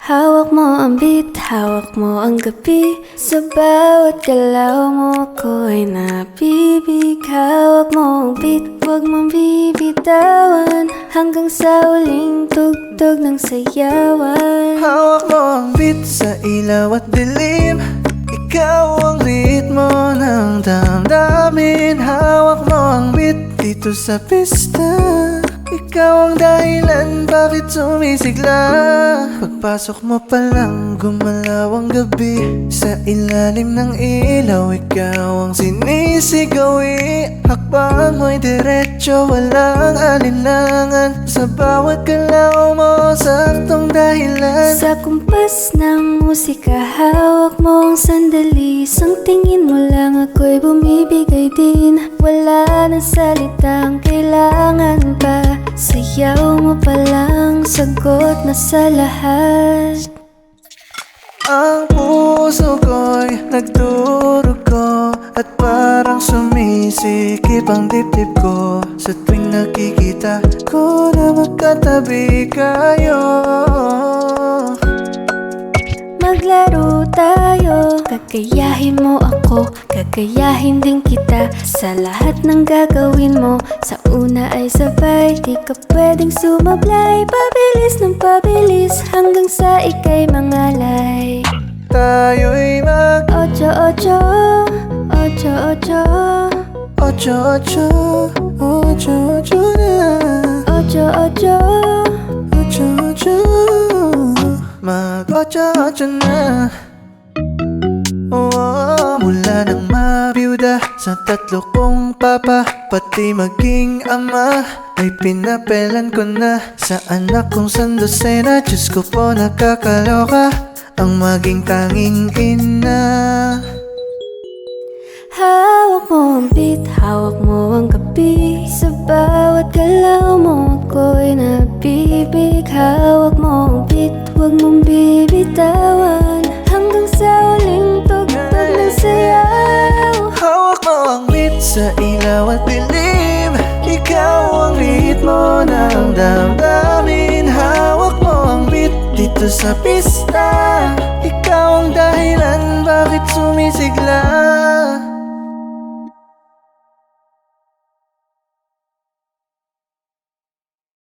Hawak mo ang beat, hawak mo ang gabi. Sa bawat galaw mo ako'y napibig. Hawak mo ang beat, huwag mong bibitawan, hanggang sa huling tugtog ng sayawan. Hawak mo ang beat sa ilaw at dilim. Ikaw ang ritmo ng damdamin. Hawak mo ang beat dito sa pista. Ikaw ang dahilan bakit sumisigla. Pagpasok mo pa lang gumalaw ang gabi. Sa ilalim ng ilaw ikaw ang sinisigawi. Hakbang mo'y diretso, walang alinlangan. Sa bawat galaw mo saktong dahilan. Sa kumpas ng musika, hawak mo ang sandali. Isang tingin mo lang ako'y bumibigay din. Wala na salitang kailangan pa. Sayaw mo pa lang, sagot na sa lahat. Ang puso ko'y nagdurugo at parang sumisikip ang dibdib ko. Sa tuwing nakikita ko na magkatabi kayo. Maglaro tayo, kagayahin mo ako, kagayahin din kita. Sa lahat ng gagawin mo, sa una ay sabay. Di ka pwedeng sumablay, pabilis ng pabilis, hanggang sa ika'y mangalay. Tayo'y mag Ocho, ocho, ocho, ocho, ocho, ocho, ocho, ocho na. ocho, ocho. Ocho, ocho, mag ocho, ocho na. Oh, mula nang mabiyuda sa tatlo kong papa, pati maging ama, ay pinapelan ko na sa anak kong sandosena. Diyos ko po, nakakaloka ang maging tanging ina. Hawak mo ang beat, hawak mo ang gabi. Sa bawat galaw mo ako'y nabibig. Hawak mo ang beat, huwag mong bibitawan, hanggang sa huling tugtog ng sayaw. Hawak mo ang beat sa ilaw at dilim. Ikaw ang ritmo ng damdamin. Hawak mo ang beat dito sa pista. Ikaw ang dahilan bakit sumisigla.